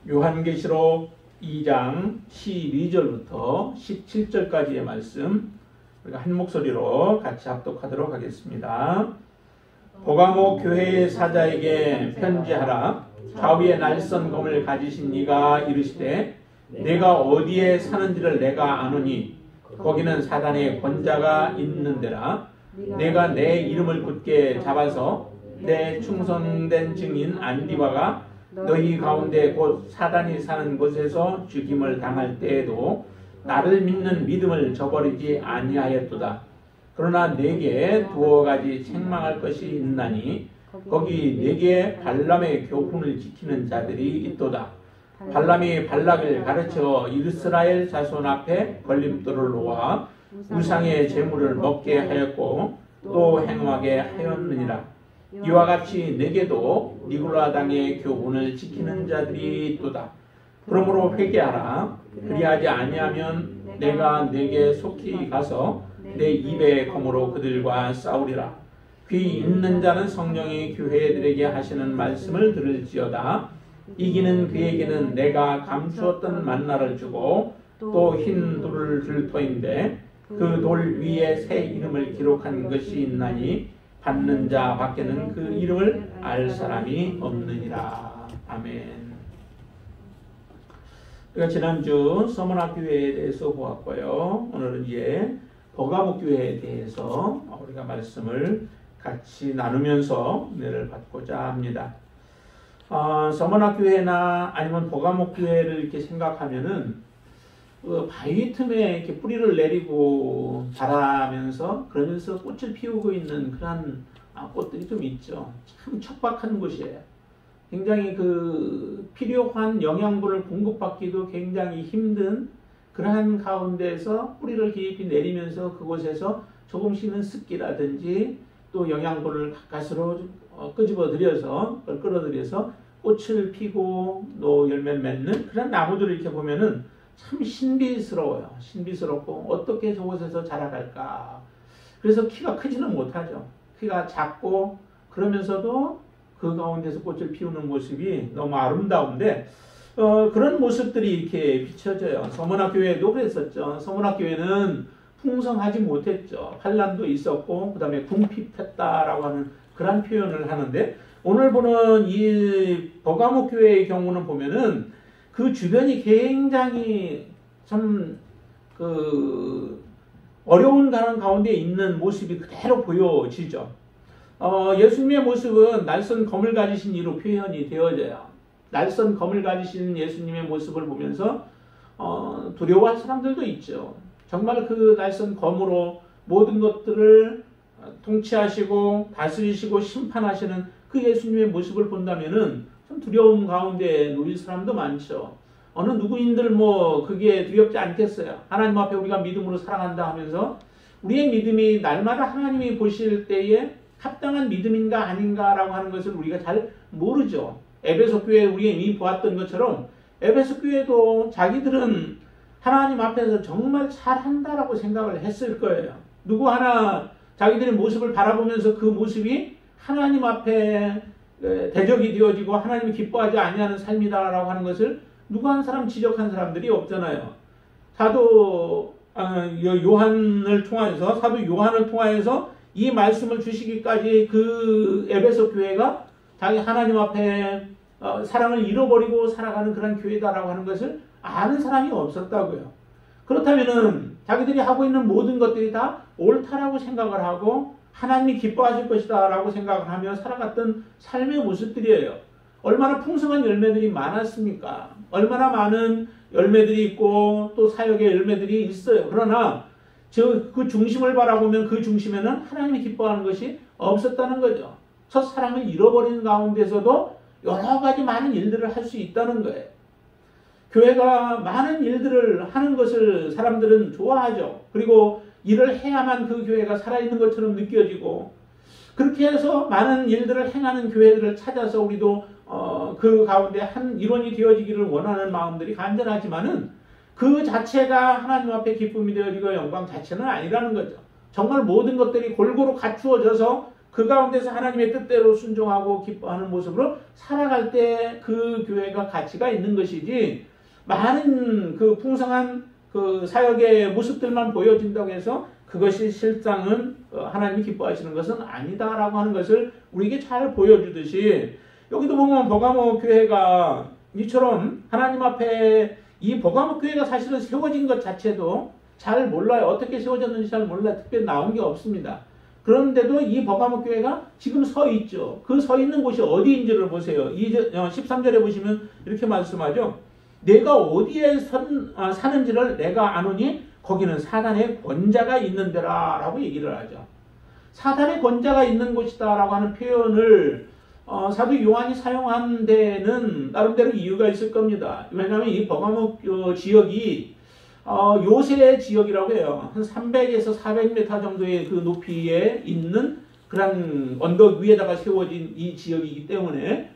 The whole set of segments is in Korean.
요한계시록 2장 12절부터 17절까지의 말씀 우리가 한 목소리로 같이 합독하도록 하겠습니다. 보가모 교회의 사자에게 편지하라. 좌위에 날선 검을 가지신 이가 이르시되 내가 어디에 사는지를 내가 아노니 거기는 사단의 권자가 있는 데라. 내가 내 이름을 굳게 잡아서 내 충성된 증인 안디바가 너희 가운데 곧 사단이 사는 곳에서 죽임을 당할 때에도 나를 믿는 믿음을 저버리지 아니하였도다. 그러나 내게 두어 가지 책망할 것이 있나니 거기 내게 발람의 교훈을 지키는 자들이 있도다. 발람이 발락을 가르쳐 이스라엘 자손 앞에 걸림돌을 놓아 우상의 제물을 먹게 하였고 또 행하게 하였느니라. 이와 같이 내게도 니고라 당의 교훈을 지키는 자들이 있도다. 그러므로 회개하라. 그리하지 아니하면 내가 내게 속히 가서 내 입의 검으로 그들과 싸우리라. 귀 있는 자는 성령이 교회들에게 하시는 말씀을 들을지어다. 이기는 그에게는 내가 감추었던 만나를 주고 또 흰 돌을 줄 터인데 그 돌 위에 새 이름을 기록한 것이 있나니 받는 자 밖에는 그 이름을 알 사람이 없느니라. 아멘. 우리가 지난주 서머나 교회에 대해서 보았고요. 오늘은 이제 버가모 교회에 대해서 우리가 말씀을 같이 나누면서 은혜를 받고자 합니다. 서머나 교회나 아니면 버가모 교회를 이렇게 생각하면은 바위 틈에 이렇게 뿌리를 내리고 자라면서 그러면서 꽃을 피우고 있는 그런 꽃들이 좀 있죠. 참 척박한 곳이에요. 굉장히 그 필요한 영양분을 공급받기도 굉장히 힘든 그러한 가운데서 뿌리를 깊이 내리면서 그곳에서 조금씩은 습기라든지 또 영양분을 가까스로 끄집어 들여서 끌어들여서 꽃을 피고 또 열매를 맺는 그런 나무들을 이렇게 보면은 참 신비스러워요. 신비스럽고 어떻게 저곳에서 자라갈까. 그래서 키가 크지는 못하죠. 키가 작고 그러면서도 그 가운데서 꽃을 피우는 모습이 너무 아름다운데 그런 모습들이 이렇게 비춰져요. 서머나 교회도 그랬었죠. 서머나 교회는 풍성하지 못했죠. 환란도 있었고 그 다음에 궁핍했다라고 하는 그런 표현을 하는데 오늘 보는 이 버가모 교회의 경우는 보면은 그 주변이 굉장히 참 어려운 가운데 있는 모습이 그대로 보여지죠. 예수님의 모습은 날선 검을 가지신 이로 표현이 되어져요. 날선 검을 가지신 예수님의 모습을 보면서 두려워할 사람들도 있죠. 정말 그 날선 검으로 모든 것들을 통치하시고 다스리시고 심판하시는 그 예수님의 모습을 본다면은 참 두려움 가운데 놓일 사람도 많죠. 어느 누구인들 그게 두렵지 않겠어요. 하나님 앞에 우리가 믿음으로 살아간다 하면서 우리의 믿음이 날마다 하나님이 보실 때에 합당한 믿음인가 아닌가라고 하는 것을 우리가 잘 모르죠. 에베소 교회 우리가 이미 보았던 것처럼 에베소 교회도 자기들은 하나님 앞에서 정말 잘한다라고 생각을 했을 거예요. 누구 하나 자기들의 모습을 바라보면서 그 모습이 하나님 앞에 대적이 되어지고 하나님이 기뻐하지 아니하는 삶이다라고 하는 것을 누구 한 사람 지적한 사람들이 없잖아요. 사도 요한을 통하여서 이 말씀을 주시기까지 그 에베소 교회가 자기 하나님 앞에 사랑을 잃어버리고 살아가는 그런 교회다라고 하는 것을 아는 사람이 없었다고요. 그렇다면은 자기들이 하고 있는 모든 것들이 다 옳다라고 생각을 하고 하나님이 기뻐하실 것이다 라고 생각을 하며 살아갔던 삶의 모습들이에요. 얼마나 풍성한 열매들이 많았습니까? 얼마나 많은 열매들이 있고 또 사역의 열매들이 있어요. 그러나 그 중심을 바라보면 그 중심에는 하나님이 기뻐하는 것이 없었다는 거죠. 첫사랑을 잃어버리는 가운데서도 여러 가지 많은 일들을 할 수 있다는 거예요. 교회가 많은 일들을 하는 것을 사람들은 좋아하죠. 그리고 일을 해야만 그 교회가 살아있는 것처럼 느껴지고 그렇게 해서 많은 일들을 행하는 교회들을 찾아서 우리도 그 가운데 한 일원이 되어지기를 원하는 마음들이 간절하지만은 그 자체가 하나님 앞에 기쁨이 되어지고 영광 자체는 아니라는 거죠. 정말 모든 것들이 골고루 갖추어져서 그 가운데서 하나님의 뜻대로 순종하고 기뻐하는 모습으로 살아갈 때 그 교회가 가치가 있는 것이지, 많은 그 풍성한 그 사역의 모습들만 보여진다고 해서 그것이 실상은 하나님이 기뻐하시는 것은 아니다라고 하는 것을 우리에게 잘 보여주듯이, 여기도 보면 버가모 교회가 이처럼 하나님 앞에, 이 버가모 교회가 사실은 세워진 것 자체도 잘 몰라요. 어떻게 세워졌는지 잘 몰라요. 특별히 나온 게 없습니다. 그런데도 이 버가모 교회가 지금 서 있죠. 그 서 있는 곳이 어디인지를 보세요. 13절에 보시면 이렇게 말씀하죠. 내가 어디에 사는지를 내가 아노니 거기는 사단의 권자가 있는 데라 라고 얘기를 하죠. 사단의 권자가 있는 곳이다 라고 하는 표현을 사도 요한이 사용한 데는 나름대로 이유가 있을 겁니다. 왜냐하면 이 버가모 지역이 요새 지역이라고 해요. 한 300에서 400m 정도의 그 높이에 있는 그런 언덕 위에다가 세워진 이 지역이기 때문에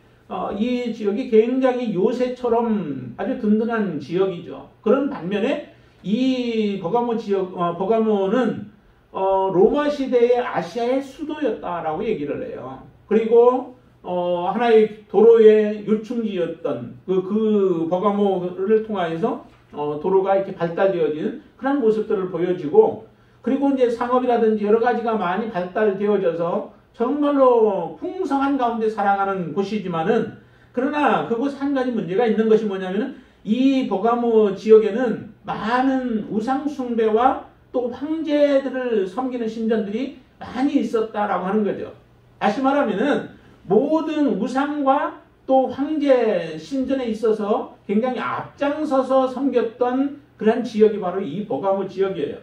이 지역이 굉장히 요새처럼 아주 든든한 지역이죠. 그런 반면에 이 버가모 지역, 버가모는 로마 시대의 아시아의 수도였다라고 얘기를 해요. 그리고 하나의 도로의 요충지였던 그 버가모를 통하여서 도로가 이렇게 발달되어진 그런 모습들을 보여주고, 그리고 이제 상업이라든지 여러 가지가 많이 발달되어져서 정말로 풍성한 가운데 살아가는 곳이지만은, 그러나 그곳에 한 가지 문제가 있는 것이 뭐냐면은 이 버가모 지역에는 많은 우상 숭배와 또 황제들을 섬기는 신전들이 많이 있었다라고 하는 거죠. 다시 말하면은 모든 우상과 또 황제 신전에 있어서 굉장히 앞장서서 섬겼던 그런 지역이 바로 이 버가모 지역이에요.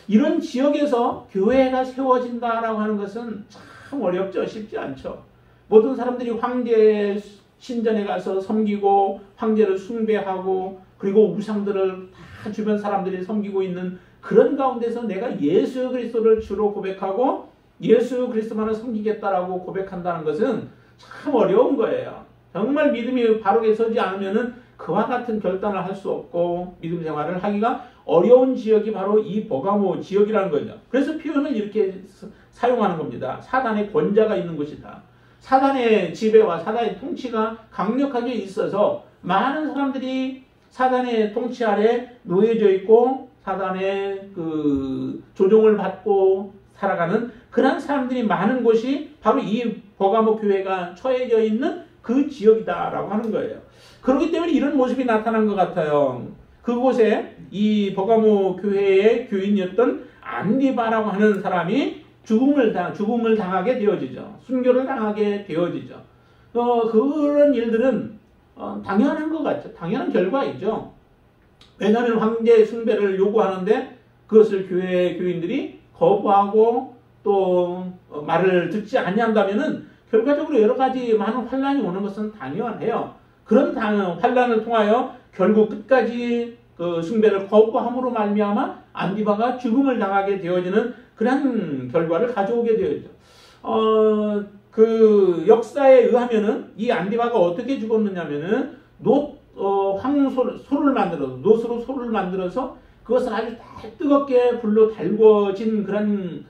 이런 지역에서 교회가 세워진다라고 하는 것은 참 어렵죠. 쉽지 않죠. 모든 사람들이 황제 신전에 가서 섬기고 황제를 숭배하고 그리고 우상들을 다 주변 사람들이 섬기고 있는 그런 가운데서 내가 예수 그리스도를 주로 고백하고 예수 그리스도만을 섬기겠다라고 고백한다는 것은 참 어려운 거예요. 정말 믿음이 바르게 서지 않으면은 그와 같은 결단을 할 수 없고 믿음 생활을 하기가 어려운 지역이 바로 이 버가모 지역이라는 거죠. 그래서 표현을 이렇게 사용하는 겁니다. 사단의 권자가 있는 곳이다. 사단의 지배와 사단의 통치가 강력하게 있어서 많은 사람들이 사단의 통치 아래 놓여져 있고 사단의 그 조종을 받고 살아가는 그런 사람들이 많은 곳이 바로 이 버가모 교회가 처해져 있는 그 지역이다라고 하는 거예요. 그렇기 때문에 이런 모습이 나타난 것 같아요. 그곳에 이 버가모 교회의 교인이었던 안디바라고 하는 사람이 죽음을 당하게 되어지죠. 순교를 당하게 되어지죠. 그런 일들은 당연한 것 같죠. 당연한 결과이죠. 왜냐하면 황제 숭배를 요구하는데 그것을 교회 교인들이 거부하고 또 말을 듣지 아니한다면은 결과적으로 여러 가지 많은 환란이 오는 것은 당연해요. 그런 환란을 통하여 결국 끝까지 그 숭배를 거부함으로 말미암아 안디바가 죽음을 당하게 되어지는 그런 결과를 가져오게 되었죠. 그 역사에 의하면은 이 안디바가 어떻게 죽었느냐면은 소를 만들어서 놋으로 소를 만들어서 그것을 아주 뜨겁게 불로 달궈진 그런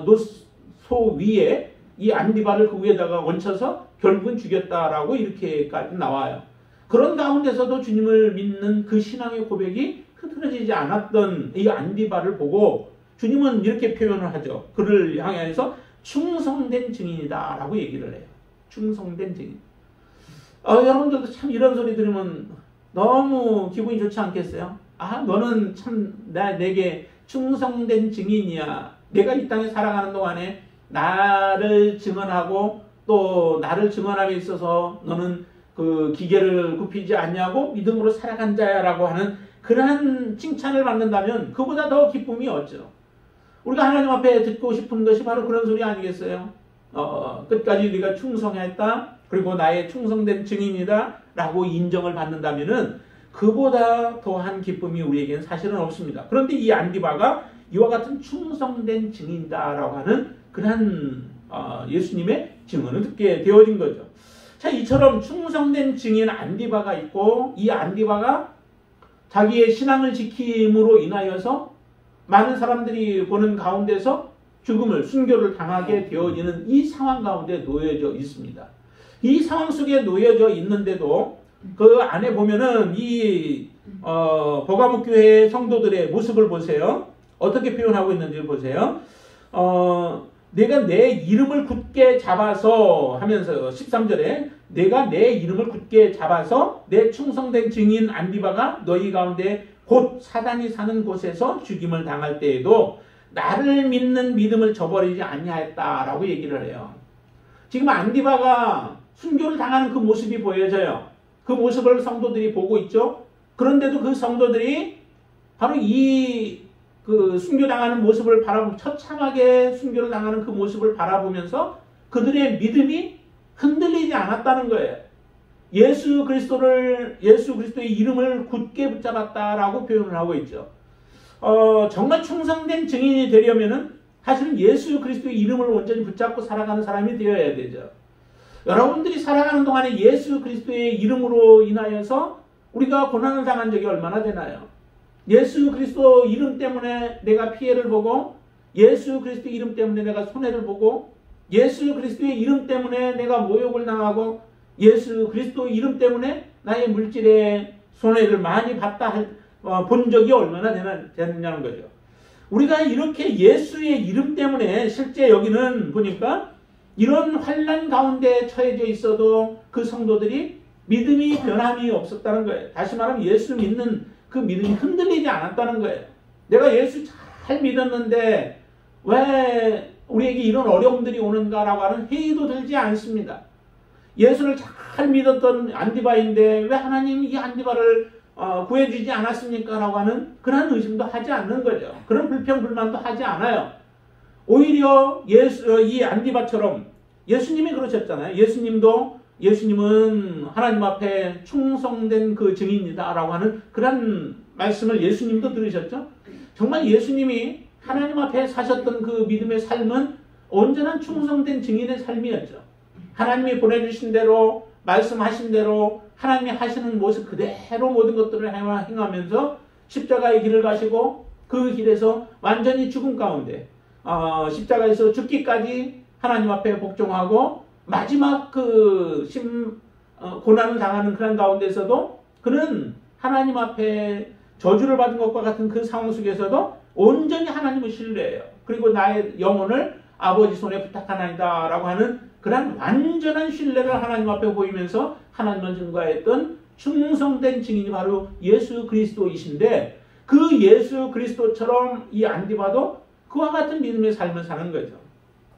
놋소 위에 이 안디바를 그 위에다가 얹혀서 결국은 죽였다라고 이렇게까지 나와요. 그런 가운데서도 주님을 믿는 그 신앙의 고백이 흐트러지지 않았던 이 안디바를 보고 주님은 이렇게 표현을 하죠. 그를 향해서 충성된 증인이다 라고 얘기를 해요. 충성된 증인. 여러분들도 참 이런 소리 들으면 너무 기분이 좋지 않겠어요? 너는 참 내게 충성된 증인이야. 내가 이 땅에 살아가는 동안에 나를 증언하고 또 나를 증언함에 있어서 너는 그 기계를 굽히지 않냐고 믿음으로 살아간 자야라고 하는 그러한 칭찬을 받는다면 그보다 더 기쁨이 없죠. 우리가 하나님 앞에 듣고 싶은 것이 바로 그런 소리 아니겠어요? 끝까지 네가 충성했다. 그리고 나의 충성된 증인이다. 라고 인정을 받는다면은 그보다 더한 기쁨이 우리에게는 사실은 없습니다. 그런데 이 안디바가 이와 같은 충성된 증인이다라고 하는 그런 예수님의 증언을 듣게 되어진 거죠. 자, 이처럼 충성된 증인 안디바가 있고 이 안디바가 자기의 신앙을 지킴으로 인하여서 많은 사람들이 보는 가운데서 죽음을, 순교를 당하게 되어지는 이 상황 가운데 놓여져 있습니다. 이 상황 속에 놓여져 있는데도 그 안에 보면은 이 버가목 교회의 성도들의 모습을 보세요. 어떻게 표현하고 있는지 보세요. 내가 내 이름을 굳게 잡아서 하면서 13절에 내가 내 이름을 굳게 잡아서 내 충성된 증인 안디바가 너희 가운데 곧 사단이 사는 곳에서 죽임을 당할 때에도 나를 믿는 믿음을 저버리지 아니하였다라고 얘기를 해요. 지금 안디바가 순교를 당하는 그 모습이 보여져요. 그 모습을 성도들이 보고 있죠. 그런데도 그 성도들이 바로 그 순교당하는 모습을 바라보고 처참하게 순교를 당하는 그 모습을 바라보면서 그들의 믿음이 흔들리지 않았다는 거예요. 예수 그리스도의 이름을 굳게 붙잡았다라고 표현을 하고 있죠. 정말 충성된 증인이 되려면은 사실은 예수 그리스도의 이름을 온전히 붙잡고 살아가는 사람이 되어야 되죠. 여러분들이 살아가는 동안에 예수 그리스도의 이름으로 인하여서 우리가 고난을 당한 적이 얼마나 되나요? 예수 그리스도 이름 때문에 내가 피해를 보고, 예수 그리스도 이름 때문에 내가 손해를 보고, 예수 그리스도의 이름 때문에 내가 모욕을 당하고, 예수 그리스도 이름 때문에 나의 물질의 손해를 많이 본 적이 얼마나 되느냐는 거죠. 우리가 이렇게 예수의 이름 때문에 실제 여기는 보니까 이런 환난 가운데 처해져 있어도 그 성도들이 믿음이 변함이 없었다는 거예요. 다시 말하면 예수 믿는 그 믿음이 흔들리지 않았다는 거예요. 내가 예수 잘 믿었는데 왜 우리에게 이런 어려움들이 오는가라고 하는 회의도 들지 않습니다. 예수를 잘 믿었던 안디바인데 왜 하나님 이 안디바를 구해주지 않았습니까? 라고 하는 그런 의심도 하지 않는 거죠. 그런 불평불만도 하지 않아요. 오히려 이 안디바처럼 예수님이 그러셨잖아요. 예수님은 하나님 앞에 충성된 그 증인이다 라고 하는 그런 말씀을 예수님도 들으셨죠. 정말 예수님이 하나님 앞에 사셨던 그 믿음의 삶은 온전한 충성된 증인의 삶이었죠. 하나님이 보내주신 대로, 말씀하신 대로 하나님이 하시는 모습 그대로 모든 것들을 행하면서 십자가의 길을 가시고 그 길에서 완전히 죽음 가운데 십자가에서 죽기까지 하나님 앞에 복종하고 마지막 고난을 당하는 그런 가운데서도 그는 하나님 앞에 저주를 받은 것과 같은 그 상황 속에서도 온전히 하나님을 신뢰해요. 그리고 나의 영혼을 아버지 손에 부탁하나이다 라고 하는 그런 완전한 신뢰를 하나님 앞에 보이면서 하나님을 증거했던 충성된 증인이 바로 예수 그리스도이신데, 그 예수 그리스도처럼 이 안디바도 그와 같은 믿음의 삶을 사는 거죠.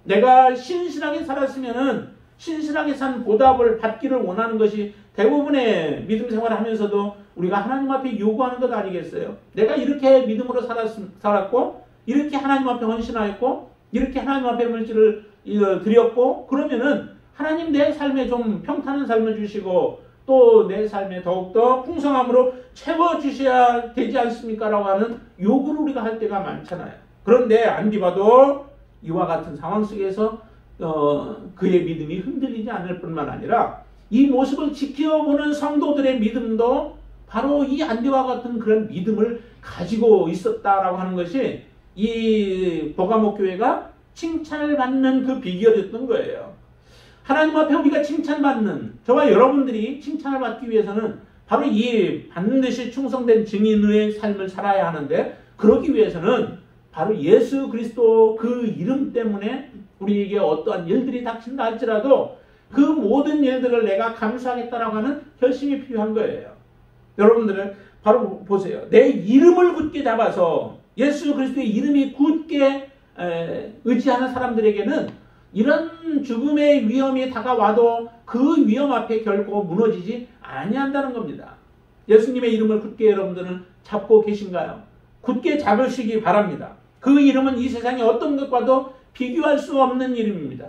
내가 신실하게 살았으면은 신실하게 산 보답을 받기를 원하는 것이 대부분의 믿음 생활을 하면서도 우리가 하나님 앞에 요구하는 것 아니겠어요? 내가 이렇게 믿음으로 살았고, 이렇게 하나님 앞에 헌신하였고, 이렇게 하나님 앞에 물질을 드렸고, 그러면은 하나님 내 삶에 좀 평탄한 삶을 주시고 또 내 삶에 더욱더 풍성함으로 채워주셔야 되지 않습니까? 라고 하는 요구를 우리가 할 때가 많잖아요. 그런데 안디바도 이와 같은 상황 속에서 그의 믿음이 흔들리지 않을 뿐만 아니라 이 모습을 지켜보는 성도들의 믿음도 바로 이 안디바와 같은 그런 믿음을 가지고 있었다라고 하는 것이 이 버가목 교회가 칭찬을 받는 그 비결이었던 거예요. 하나님 앞에 우리가 칭찬받는, 저와 여러분들이 칭찬을 받기 위해서는 바로 이 반드시 충성된 증인의 삶을 살아야 하는데, 그러기 위해서는 바로 예수 그리스도 그 이름 때문에 우리에게 어떠한 일들이 닥친다 할지라도 그 모든 일들을 내가 감수하겠다라고 하는 결심이 필요한 거예요. 여러분들은 바로 보세요. 내 이름을 굳게 잡아서 예수 그리스도의 이름이 굳게 의지하는 사람들에게는 이런 죽음의 위험이 다가와도 그 위험 앞에 결코 무너지지 아니한다는 겁니다. 예수님의 이름을 굳게 여러분들은 잡고 계신가요? 굳게 잡으시기 바랍니다. 그 이름은 이 세상의 어떤 것과도 비교할 수 없는 이름입니다.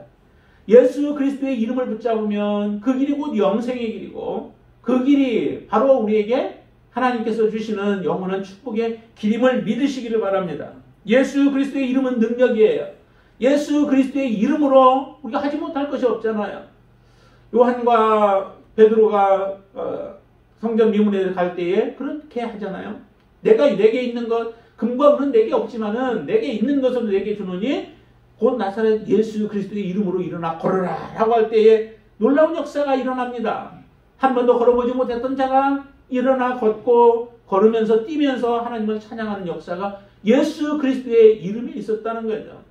예수 그리스도의 이름을 붙잡으면 그 길이 곧 영생의 길이고, 그 길이 바로 우리에게 하나님께서 주시는 영원한 축복의 길임을 믿으시기를 바랍니다. 예수 그리스도의 이름은 능력이에요. 예수 그리스도의 이름으로 우리가 하지 못할 것이 없잖아요. 요한과 베드로가 성전 미문에 갈 때에 그렇게 하잖아요. 내게 있는 것, 금과 은은 내게 없지만은 내게 있는 것을 내게 주노니 곧 나사렛 예수 그리스도의 이름으로 일어나 걸어라 라고 할 때에 놀라운 역사가 일어납니다. 한 번도 걸어보지 못했던 자가 일어나 걷고 걸으면서 뛰면서 하나님을 찬양하는 역사가 예수 그리스도의 이름이 있었다는 거죠.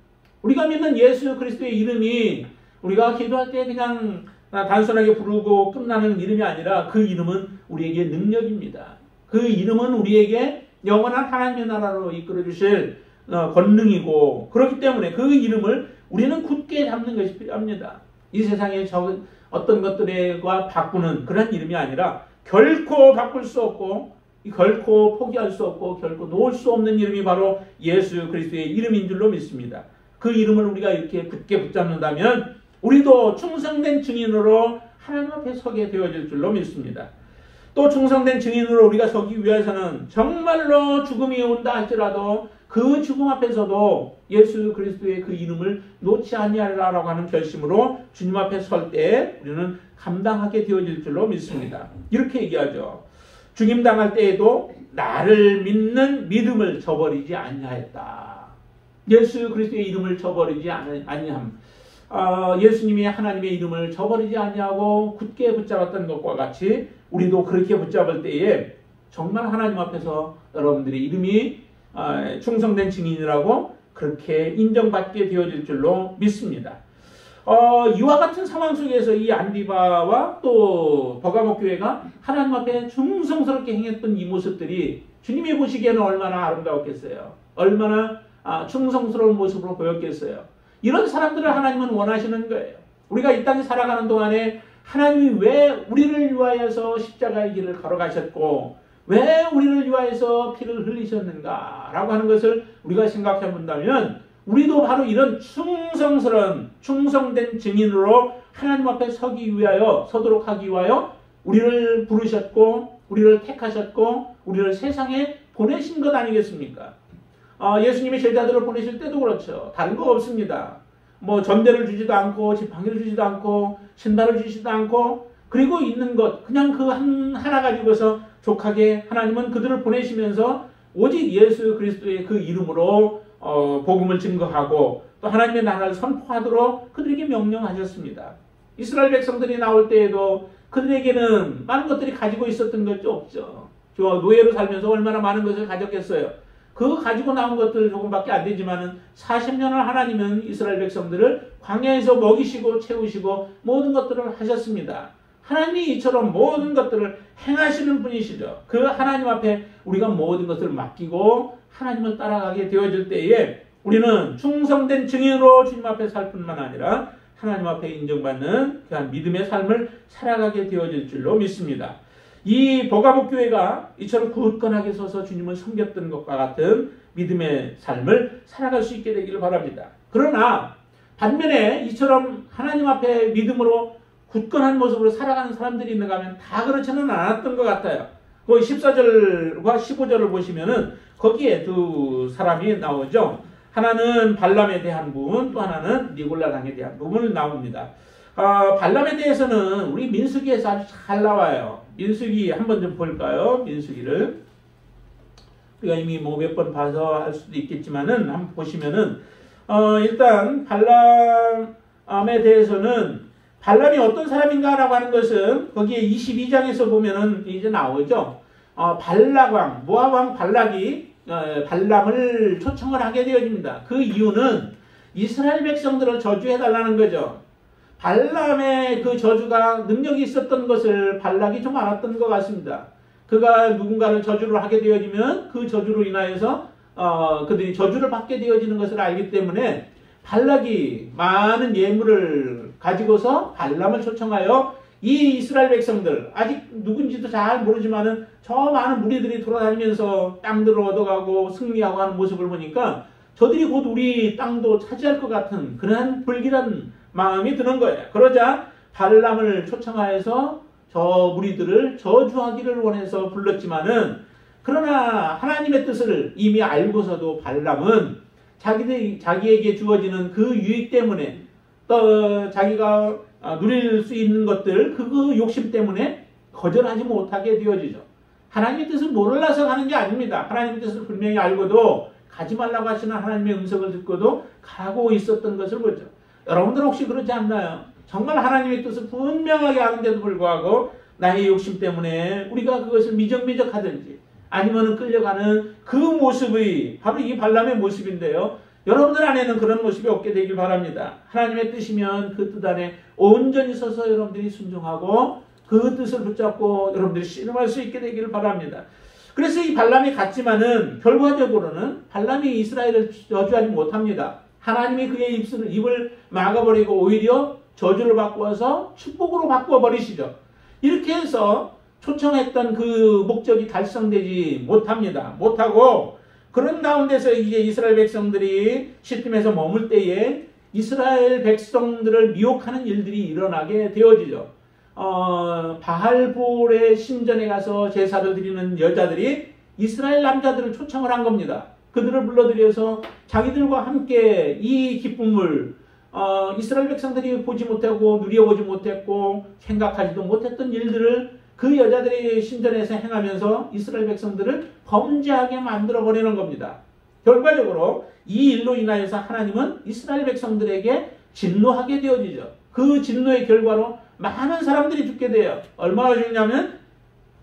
우리가 믿는 예수 그리스도의 이름이 우리가 기도할 때 그냥 단순하게 부르고 끝나는 이름이 아니라 그 이름은 우리에게 능력입니다. 그 이름은 우리에게 영원한 하나님의 나라로 이끌어 주실 권능이고, 그렇기 때문에 그 이름을 우리는 굳게 잡는 것이 필요합니다. 이 세상에 어떤 것들과 바꾸는 그런 이름이 아니라 결코 바꿀 수 없고 결코 포기할 수 없고 결코 놓을 수 없는 이름이 바로 예수 그리스도의 이름인 줄로 믿습니다. 그 이름을 우리가 이렇게 굳게 붙잡는다면 우리도 충성된 증인으로 하나님 앞에 서게 되어질 줄로 믿습니다. 또 충성된 증인으로 우리가 서기 위해서는 정말로 죽음이 온다 할지라도 그 죽음 앞에서도 예수 그리스도의 그 이름을 놓지 아니하리라고 하는 결심으로 주님 앞에 설 때 우리는 감당하게 되어질 줄로 믿습니다. 이렇게 얘기하죠. 죽임 당할 때에도 나를 믿는 믿음을 저버리지 아니하였다. 예수 그리스도의 이름을 저버리지 아니함. 예수님이 하나님의 이름을 저버리지 아니하고 굳게 붙잡았던 것과 같이 우리도 그렇게 붙잡을 때에 정말 하나님 앞에서 여러분들의 이름이 충성된 증인이라고 그렇게 인정받게 되어질 줄로 믿습니다. 이와 같은 상황 속에서 이 안디바와 또 버가목 교회가 하나님 앞에 충성스럽게 행했던 이 모습들이 주님이 보시기에는 얼마나 아름다웠겠어요. 얼마나 충성스러운 모습으로 보였겠어요. 이런 사람들을 하나님은 원하시는 거예요. 우리가 이 땅에 살아가는 동안에 하나님이 왜 우리를 위하여서 십자가의 길을 걸어가셨고 왜 우리를 위하여서 피를 흘리셨는가 라고 하는 것을 우리가 생각해 본다면 우리도 바로 이런 충성된 증인으로 하나님 앞에 서기 위하여 서도록 하기 위하여 우리를 부르셨고 우리를 택하셨고 우리를 세상에 보내신 것 아니겠습니까? 예수님이 제자들을 보내실 때도 그렇죠. 다른 거 없습니다. 뭐 전대를 주지도 않고 지팡이를 주지도 않고 신발을 주시지도 않고 그리고 있는 것 그냥 그 하나 가지고서 족하게 하나님은 그들을 보내시면서 오직 예수 그리스도의 그 이름으로 복음을 증거하고 또 하나님의 나라를 선포하도록 그들에게 명령하셨습니다. 이스라엘 백성들이 나올 때에도 그들에게는 많은 것들이 가지고 있었던 것이 없죠. 노예로 살면서 얼마나 많은 것을 가졌겠어요. 그 가지고 나온 것들 조금밖에 안 되지만은 40년을 하나님은 이스라엘 백성들을 광야에서 먹이시고 채우시고 모든 것들을 하셨습니다. 하나님이 이처럼 모든 것들을 행하시는 분이시죠. 그 하나님 앞에 우리가 모든 것을 맡기고 하나님을 따라가게 되어질 때에 우리는 충성된 증인으로 주님 앞에 살 뿐만 아니라 하나님 앞에 인정받는 그런 믿음의 삶을 살아가게 되어질 줄로 믿습니다. 이 버가목 교회가 이처럼 굳건하게 서서 주님을 섬겼던 것과 같은 믿음의 삶을 살아갈 수 있게 되기를 바랍니다. 그러나 반면에 이처럼 하나님 앞에 믿음으로 굳건한 모습으로 살아가는 사람들이 있는가 하면 다 그렇지는 않았던 것 같아요. 거기 14절과 15절을 보시면은 거기에 두 사람이 나오죠. 하나는 발람에 대한 부분, 또 하나는 니골라당에 대한 부분을 나옵니다. 발람에 대해서는 우리 민수기에서 아주 잘 나와요. 민수기 한번 좀 볼까요? 민수기를 우리가 이미 뭐 몇 번 봐서 할 수도 있겠지만은 한번 보시면은 일단 발람에 대해서는 발람이 어떤 사람인가라고 하는 것은 거기에 22장에서 보면은 이제 나오죠. 발락왕, 모압왕 발락이 발람을 초청을 하게 되어집니다. 그 이유는 이스라엘 백성들을 저주해달라는 거죠. 발람의 그 저주가 능력이 있었던 것을 발락이 좀 알았던 것 같습니다. 그가 누군가를 저주를 하게 되어지면 그 저주로 인하여서 그들이 저주를 받게 되어지는 것을 알기 때문에 발락이 많은 예물을 가지고서 발람을 초청하여 이 이스라엘 백성들 아직 누군지도 잘 모르지만은 저 많은 무리들이 돌아다니면서 땅들을 얻어가고 승리하고 하는 모습을 보니까 저들이 곧 우리 땅도 차지할 것 같은 그러한 불길한 마음이 드는 거예요. 그러자 발람을 초청하여서 저 무리들을 저주하기를 원해서 불렀지만은 그러나 하나님의 뜻을 이미 알고서도 발람은 자기에게 주어지는 그 유익 때문에 또 자기가 누릴 수 있는 것들 그 욕심 때문에 거절하지 못하게 되어지죠. 하나님의 뜻을 몰라서 하는 게 아닙니다. 하나님의 뜻을 분명히 알고도 가지 말라고 하시는 하나님의 음성을 듣고도 가고 있었던 것을 보죠. 여러분들 혹시 그러지 않나요? 정말 하나님의 뜻을 분명하게 아는데도 불구하고 나의 욕심 때문에 우리가 그것을 미적미적 하든지 아니면 끌려가는 그 모습이 바로 이 발람의 모습인데요. 여러분들 안에는 그런 모습이 없게 되길 바랍니다. 하나님의 뜻이면 그 뜻 안에 온전히 서서 여러분들이 순종하고 그 뜻을 붙잡고 여러분들이 씨름할 수 있게 되기를 바랍니다. 그래서 이 발람이 갔지만은 결과적으로는 발람이 이스라엘을 저주하지 못합니다. 하나님이 그의 입을 막아버리고 오히려 저주를 바꾸어서 축복으로 바꾸어버리시죠. 이렇게 해서 초청했던 그 목적이 달성되지 못합니다. 못하고 그런 가운데서 이제 이스라엘 백성들이 시팀에서 머물 때에 이스라엘 백성들을 미혹하는 일들이 일어나게 되어지죠. 바알볼의 신전에 가서 제사를 드리는 여자들이 이스라엘 남자들을 초청을 한 겁니다. 그들을 불러들여서 자기들과 함께 이 기쁨을 이스라엘 백성들이 보지 못하고 누려보지 못했고 생각하지도 못했던 일들을 그 여자들의 신전에서 행하면서 이스라엘 백성들을 범죄하게 만들어버리는 겁니다. 결과적으로 이 일로 인하여서 하나님은 이스라엘 백성들에게 진노하게 되어지죠. 그 진노의 결과로 많은 사람들이 죽게 돼요. 얼마나 죽냐면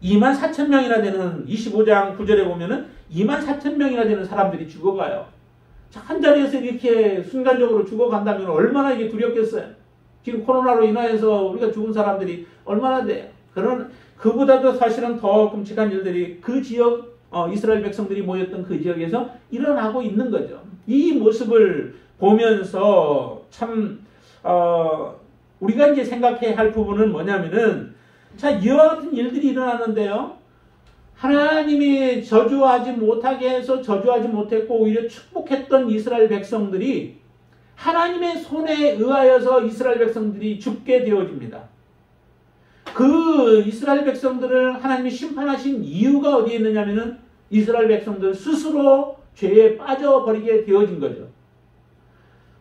24,000명이나 되는 25장 9절에 보면은 24,000명이나 되는 사람들이 죽어가요. 한 자리에서 이렇게 순간적으로 죽어간다면 얼마나 이게 두렵겠어요. 지금 코로나로 인하여서 우리가 죽은 사람들이 얼마나 돼요. 그보다도 사실은 더 끔찍한 일들이 그 지역 이스라엘 백성들이 모였던 그 지역에서 일어나고 있는 거죠. 이 모습을 보면서 참 우리가 이제 생각해야 할 부분은 뭐냐면은 자 이와 같은 일들이 일어나는데요. 하나님이 저주하지 못하게 해서 저주하지 못했고 오히려 축복했던 이스라엘 백성들이 하나님의 손에 의하여서 이스라엘 백성들이 죽게 되어집니다. 그 이스라엘 백성들을 하나님이 심판하신 이유가 어디에 있느냐면은 이스라엘 백성들 스스로 죄에 빠져버리게 되어진 거죠.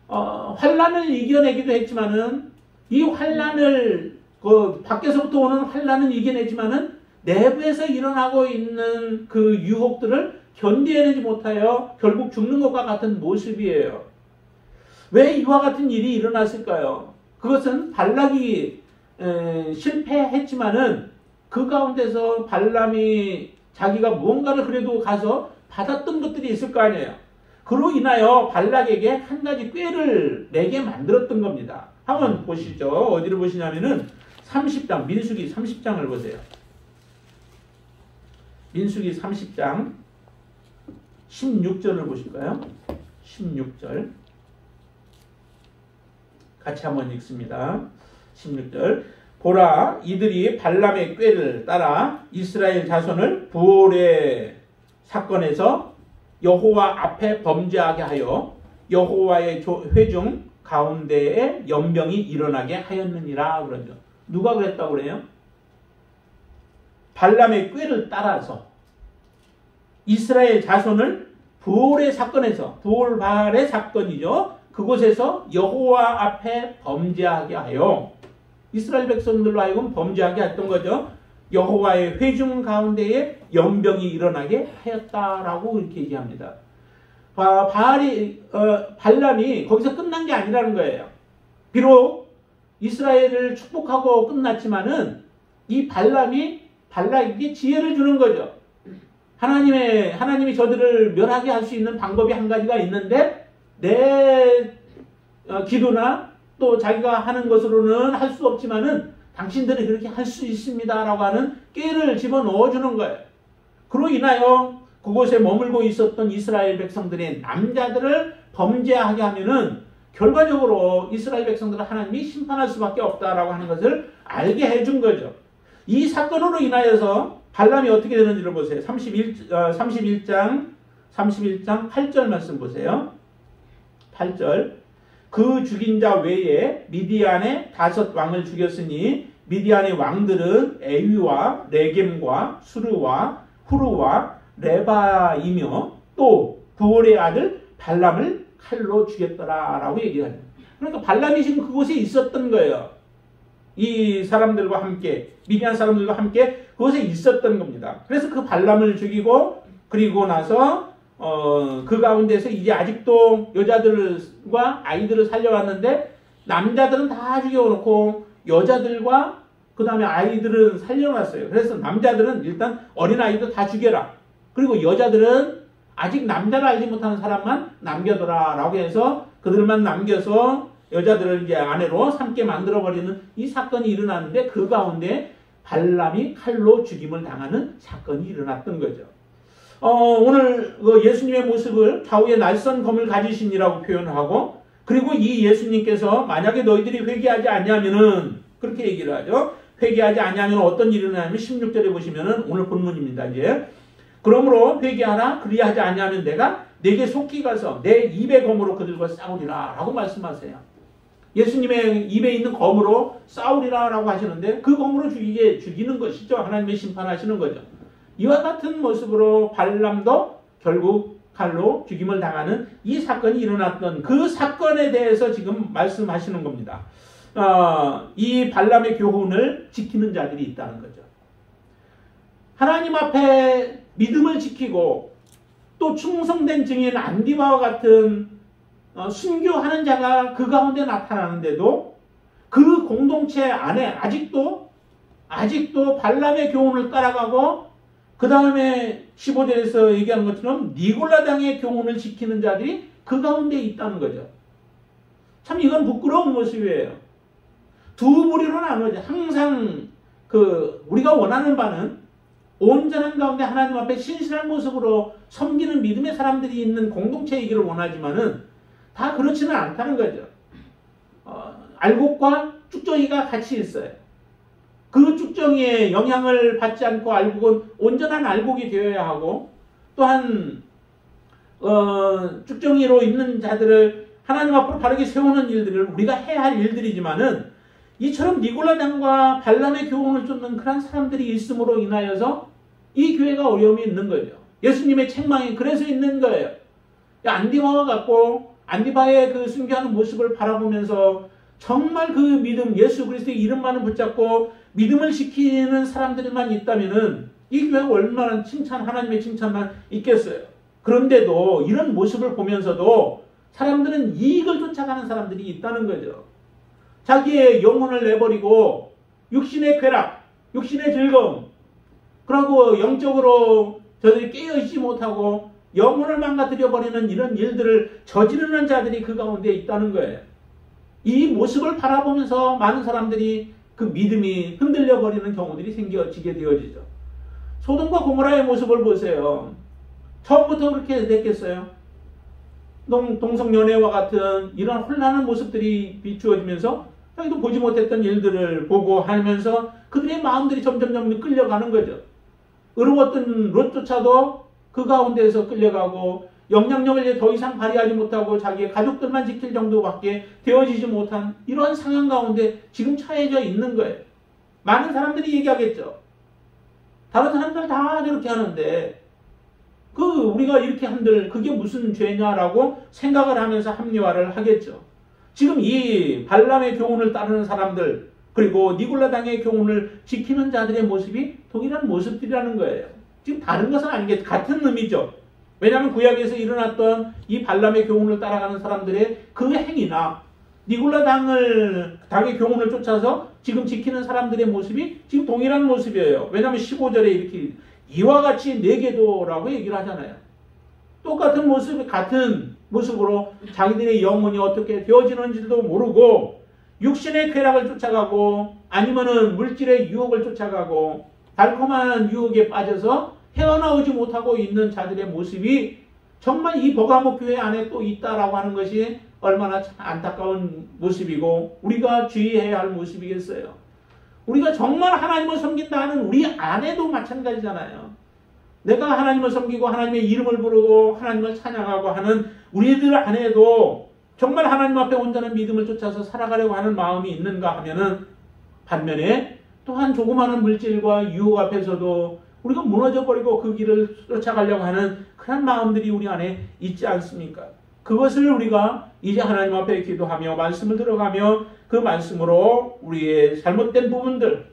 환란을 이겨내기도 했지만은 이 환란을 밖에서부터 오는 환란은 이겨내지만은 내부에서 일어나고 있는 그 유혹들을 견뎌내지 못하여 결국 죽는 것과 같은 모습이에요. 왜 이와 같은 일이 일어났을까요? 그것은 발락이 실패했지만은 그 가운데서 발람이 자기가 무언가를 그래도 가서 받았던 것들이 있을 거 아니에요. 그로 인하여 발락에게 한 가지 꾀를 내게 만들었던 겁니다. 한번 보시죠. 어디를 보시냐면은 30장, 민수기 30장을 보세요. 민수기 30장 16절을 보실까요? 16절 같이 한번 읽습니다. 16절 보라 이들이 발람의 꾀를 따라 이스라엘 자손을 부올의 사건에서 여호와 앞에 범죄하게 하여 여호와의 회중 가운데에 연병이 일어나게 하였느니라 그러죠. 누가 그랬다고 그래요? 발람의 꾀를 따라서 이스라엘 자손을 부올의 사건에서 부올발의 사건이죠. 그곳에서 여호와 앞에 범죄하게 하여 이스라엘 백성들로 하여금 범죄하게 했던 거죠. 여호와의 회중 가운데에 연병이 일어나게 하였다라고 이렇게 얘기합니다. 발람이 거기서 끝난 게 아니라는 거예요. 비록 이스라엘을 축복하고 끝났지만은 이 발락에게 지혜를 주는 거죠. 하나님이 저들을 멸하게 할 수 있는 방법이 한 가지가 있는데 내 기도나 또 자기가 하는 것으로는 할 수 없지만은 당신들이 그렇게 할 수 있습니다라고 하는 꾀를 집어넣어 주는 거예요. 그로 인하여 그곳에 머물고 있었던 이스라엘 백성들의 남자들을 범죄하게 하면은 결과적으로 이스라엘 백성들을 하나님이 심판할 수밖에 없다라고 하는 것을 알게 해준 거죠. 이 사건으로 인하여서 발람이 어떻게 되는지를 보세요. 31장 8절 말씀 보세요. 8절 그 죽인 자 외에 미디안의 5 왕을 죽였으니 미디안의 왕들은 에위와 레겜과 수르와 후르와 레바이며 또 부올의 아들 발람을 칼로 죽였더라라고 얘기하죠. 그러니까 발람이 지금 그곳에 있었던 거예요. 이 사람들과 함께 미디안 사람들과 함께 그곳에 있었던 겁니다. 그래서 그 발람을 죽이고 그리고 나서 그 가운데서 이제 아직도 여자들과 아이들을 살려왔는데 남자들은 다 죽여놓고 여자들과 그 다음에 아이들은 살려놨어요. 그래서 남자들은 일단 어린아이도 다 죽여라. 그리고 여자들은 아직 남자를 알지 못하는 사람만 남겨둬라 라고 해서 그들만 남겨서 여자들을 이제 아내로 삼게 만들어버리는 이 사건이 일어났는데 그 가운데 발람이 칼로 죽임을 당하는 사건이 일어났던 거죠. 오늘 예수님의 모습을 좌우에 날선 검을 가지신이라고 표현하고 그리고 이 예수님께서 만약에 너희들이 회개하지 않냐면은 그렇게 얘기를 하죠. 회개하지 않냐면 어떤 일이 일어나냐면 16절에 보시면은 오늘 본문입니다. 이제 그러므로 회개하라 그리하지 않냐면 내가 내게 속히 가서 내 입의 검으로 그들과 싸우리라 라고 말씀하세요. 예수님의 입에 있는 검으로 싸우리라 라고 하시는데 그 검으로 죽이는 것이죠. 하나님의 심판하시는 거죠. 이와 같은 모습으로 발람도 결국 칼로 죽임을 당하는 이 사건이 일어났던 그 사건에 대해서 지금 말씀하시는 겁니다. 이 발람의 교훈을 지키는 자들이 있다는 거죠. 하나님 앞에 믿음을 지키고 또 충성된 증인 안디바와 같은 순교하는 자가 그 가운데 나타나는데도 그 공동체 안에 아직도 발람의 교훈을 따라가고 그 다음에 15절에서 얘기하는 것처럼 니골라당의 교훈을 지키는 자들이 그 가운데 있다는 거죠. 참 이건 부끄러운 모습이에요. 두 부류로 나누어져. 항상 우리가 원하는 바는 온전한 가운데 하나님 앞에 신실한 모습으로 섬기는 믿음의 사람들이 있는 공동체이기를 원하지만은 다 그렇지는 않다는 거죠. 알곡과 쭉정이가 같이 있어요. 그 쭉정이의 영향을 받지 않고 알곡은 온전한 알곡이 되어야 하고 또한 쭉정이로 있는 자들을 하나님 앞으로 바르게 세우는 일들을 우리가 해야 할 일들이지만은 이처럼 니골라당과 발람의 교훈을 쫓는 그런 사람들이 있음으로 인하여서 이 교회가 어려움이 있는 거죠. 예수님의 책망이 그래서 있는 거예요. 안디바와 같고 안디바의 그 순교하는 모습을 바라보면서 정말 그 믿음, 예수 그리스도의 이름만을 붙잡고 믿음을 지키는 사람들만 있다면은 이 교회가 얼마나 하나님의 칭찬만 있겠어요. 그런데도 이런 모습을 보면서도 사람들은 이익을 쫓아가는 사람들이 있다는 거죠. 자기의 영혼을 내버리고 육신의 쾌락, 육신의 즐거움, 그리고 영적으로 저들이 깨어있지 못하고 영혼을 망가뜨려버리는 이런 일들을 저지르는 자들이 그 가운데 있다는 거예요. 이 모습을 바라보면서 많은 사람들이 그 믿음이 흔들려버리는 경우들이 생겨지게 되어지죠. 소돔과 고모라의 모습을 보세요. 처음부터 그렇게 됐겠어요? 동성연애와 같은 이런 혼란한 모습들이 비추어지면서 자기도 보지 못했던 일들을 보고 하면서 그들의 마음들이 점점 끌려가는 거죠. 의로웠던 롯조차도 그 가운데에서 끌려가고 영향력을 이제 더 이상 발휘하지 못하고 자기의 가족들만 지킬 정도밖에 되어지지 못한 이러한 상황 가운데 지금 처해져 있는 거예요. 많은 사람들이 얘기하겠죠. 다른 사람들 다 저렇게 하는데 우리가 이렇게 한들 그게 무슨 죄냐라고 생각을 하면서 합리화를 하겠죠. 지금 이 발람의 교훈을 따르는 사람들 그리고 니골라당의 교훈을 지키는 자들의 모습이 동일한 모습들이라는 거예요. 지금 다른 것은 아니겠죠. 같은 의미죠. 왜냐하면 구약에서 일어났던 이 발람의 교훈을 따라가는 사람들의 그 행위나 니골라당의 교훈을 쫓아서 지금 지키는 사람들의 모습이 지금 동일한 모습이에요. 왜냐하면 15절에 이렇게 이와 같이 내게도라고 얘기를 하잖아요. 똑같은 모습, 같은 모습으로 자기들의 영혼이 어떻게 되어지는지도 모르고 육신의 쾌락을 쫓아가고 아니면은 물질의 유혹을 쫓아가고 달콤한 유혹에 빠져서 헤어나오지 못하고 있는 자들의 모습이 정말 이 버가모 교회 안에 또 있다라고 하는 것이 얼마나 안타까운 모습이고 우리가 주의해야 할 모습이겠어요. 우리가 정말 하나님을 섬긴다 하는 우리 안에도 마찬가지잖아요. 내가 하나님을 섬기고 하나님의 이름을 부르고 하나님을 찬양하고 하는 우리들 안에도 정말 하나님 앞에 온전한 믿음을 쫓아서 살아가려고 하는 마음이 있는가 하면은 반면에 또한 조그마한 물질과 유혹 앞에서도 우리가 무너져버리고 그 길을 쫓아가려고 하는 그런 마음들이 우리 안에 있지 않습니까? 그것을 우리가 이제 하나님 앞에 기도하며 말씀을 들어가며 그 말씀으로 우리의 잘못된 부분들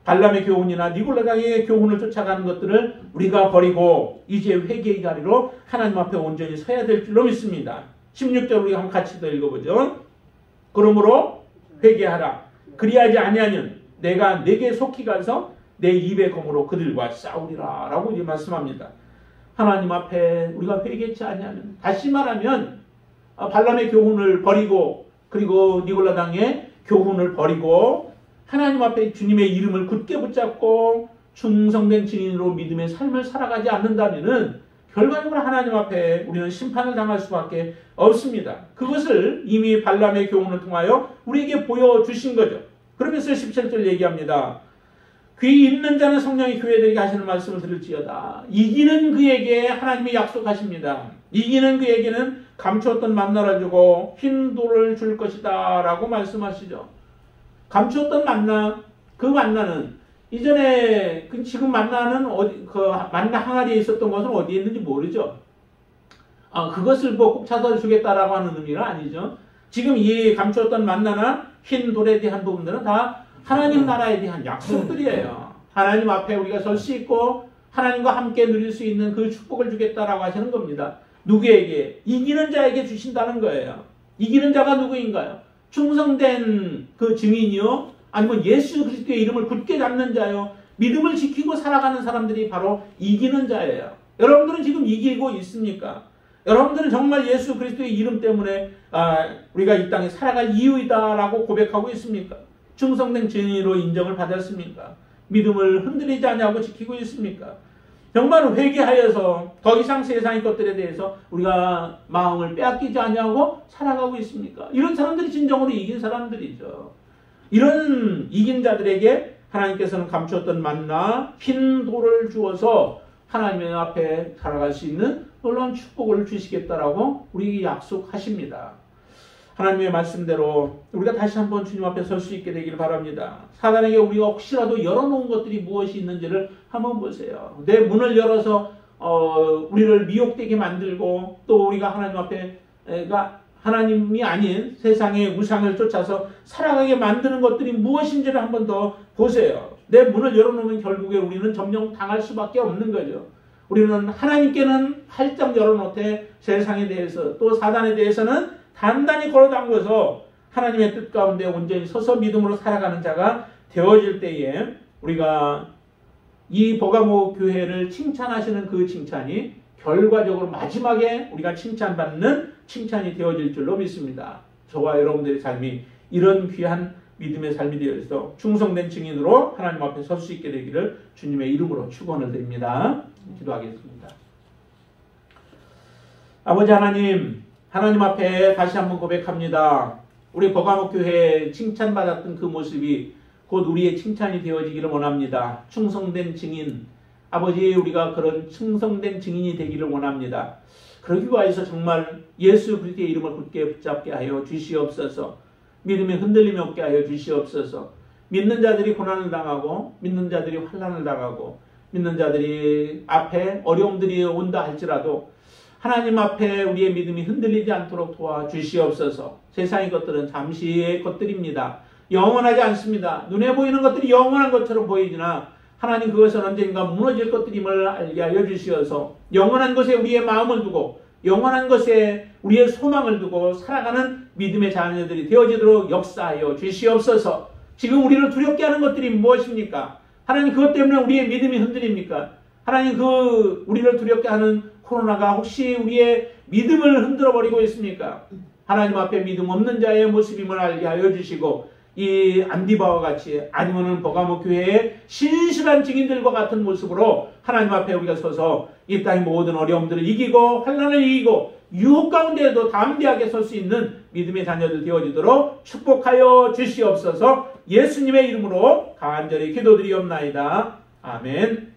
발람의 교훈이나 니골라당의 교훈을 쫓아가는 것들을 우리가 버리고 이제 회개의 자리로 하나님 앞에 온전히 서야 될 줄로 믿습니다. 16절 우리가 한번 같이 더 읽어보죠. 그러므로 회개하라. 그리하지 아니하면 내가 내게 속히 가서 내 입의 검으로 그들과 싸우리라 라고 이제 말씀합니다. 하나님 앞에 우리가 회개치 아니하면, 다시 말하면 발람의 교훈을 버리고 그리고 니골라당의 교훈을 버리고 하나님 앞에 주님의 이름을 굳게 붙잡고 충성된 증인으로 믿음의 삶을 살아가지 않는다면은 결과적으로 하나님 앞에 우리는 심판을 당할 수밖에 없습니다. 그것을 이미 발람의 교훈을 통하여 우리에게 보여주신 거죠. 그러면서 17절 얘기합니다. 귀 있는 자는 성령이 교회들에게 하시는 말씀을 들을지어다. 이기는 그에게 하나님이 약속하십니다. 이기는 그에게는 감추었던 만나를 주고 흰 돌을 줄 것이다 라고 말씀하시죠. 감추었던 만나, 그 만나는 이전에 지금 만나는 어디, 그 만나 항아리에 있었던 것은 어디에 있는지 모르죠. 그것을 뭐 꼭 찾아 주겠다라고 하는 의미는 아니죠. 지금 이 감추었던 만나나 흰 돌에 대한 부분들은 다 하나님 나라에 대한 약속들이에요. 하나님 앞에 우리가 설 수 있고 하나님과 함께 누릴 수 있는 그 축복을 주겠다라고 하시는 겁니다. 누구에게? 이기는 자에게 주신다는 거예요. 이기는 자가 누구인가요? 충성된 그 증인이요? 아니면 예수 그리스도의 이름을 굳게 잡는 자요? 믿음을 지키고 살아가는 사람들이 바로 이기는 자예요. 여러분들은 지금 이기고 있습니까? 여러분들은 정말 예수 그리스도의 이름 때문에 우리가 이 땅에 살아갈 이유이다라고 고백하고 있습니까? 충성된 증인으로 인정을 받았습니까? 믿음을 흔들리지 않냐고 지키고 있습니까? 정말 회개하여서 더 이상 세상의 것들에 대해서 우리가 마음을 빼앗기지 않냐고 살아가고 있습니까? 이런 사람들이 진정으로 이긴 사람들이죠. 이런 이긴 자들에게 하나님께서는 감추었던 만나 흰 돌을 주어서 하나님의 앞에 살아갈 수 있는 놀라운 축복을 주시겠다라고 우리에게 약속하십니다. 하나님의 말씀대로 우리가 다시 한번 주님 앞에 설 수 있게 되기를 바랍니다. 사단에게 우리가 혹시라도 열어놓은 것들이 무엇이 있는지를 한번 보세요. 내 문을 열어서 우리를 미혹되게 만들고 또 우리가 하나님 앞에 하나님이 아닌 세상의 우상을 쫓아서 살아가게 만드는 것들이 무엇인지를 한번 더 보세요. 내 문을 열어놓으면 결국에 우리는 점령 당할 수밖에 없는 거죠. 우리는 하나님께는 활짝 열어놓되 세상에 대해서 또 사단에 대해서는 단단히 걸어담궈서 하나님의 뜻 가운데 온전히 서서 믿음으로 살아가는 자가 되어질 때에 우리가 이 버가모 교회를 칭찬하시는 그 칭찬이 결과적으로 마지막에 우리가 칭찬받는 칭찬이 되어질 줄로 믿습니다. 저와 여러분들의 삶이 이런 귀한 믿음의 삶이 되어서 충성된 증인으로 하나님 앞에 설 수 있게 되기를 주님의 이름으로 축원을 드립니다. 기도하겠습니다. 아버지 하나님 앞에 다시 한번 고백합니다. 우리 버가모 교회에 칭찬받았던 그 모습이 곧 우리의 칭찬이 되어지기를 원합니다. 충성된 증인, 아버지 우리가 그런 충성된 증인이 되기를 원합니다. 그러기 위해서 정말 예수 그리스도의 이름을 굳게 붙잡게 하여 주시옵소서. 믿음이 흔들림이 없게 하여 주시옵소서. 믿는 자들이 고난을 당하고 믿는 자들이 환난을 당하고 믿는 자들이 앞에 어려움들이 온다 할지라도 하나님 앞에 우리의 믿음이 흔들리지 않도록 도와주시옵소서. 세상의 것들은 잠시의 것들입니다. 영원하지 않습니다. 눈에 보이는 것들이 영원한 것처럼 보이지나 하나님 그것은 언젠가 무너질 것들임을 알게 하여 주시어서 영원한 것에 우리의 마음을 두고 영원한 것에 우리의 소망을 두고 살아가는 믿음의 자녀들이 되어지도록 역사하여 주시옵소서. 지금 우리를 두렵게 하는 것들이 무엇입니까? 하나님 그것 때문에 우리의 믿음이 흔들립니까? 하나님 우리를 두렵게 하는 코로나가 혹시 우리의 믿음을 흔들어버리고 있습니까? 하나님 앞에 믿음 없는 자의 모습임을 알게 하여 주시고 이 안디바와 같이 아니면은 버가모 교회의 신실한 증인들과 같은 모습으로 하나님 앞에 우리가 서서 이 땅의 모든 어려움들을 이기고 환난을 이기고 유혹 가운데에도 담대하게 설 수 있는 믿음의 자녀들 되어지도록 축복하여 주시옵소서. 예수님의 이름으로 간절히 기도드리옵나이다. 아멘.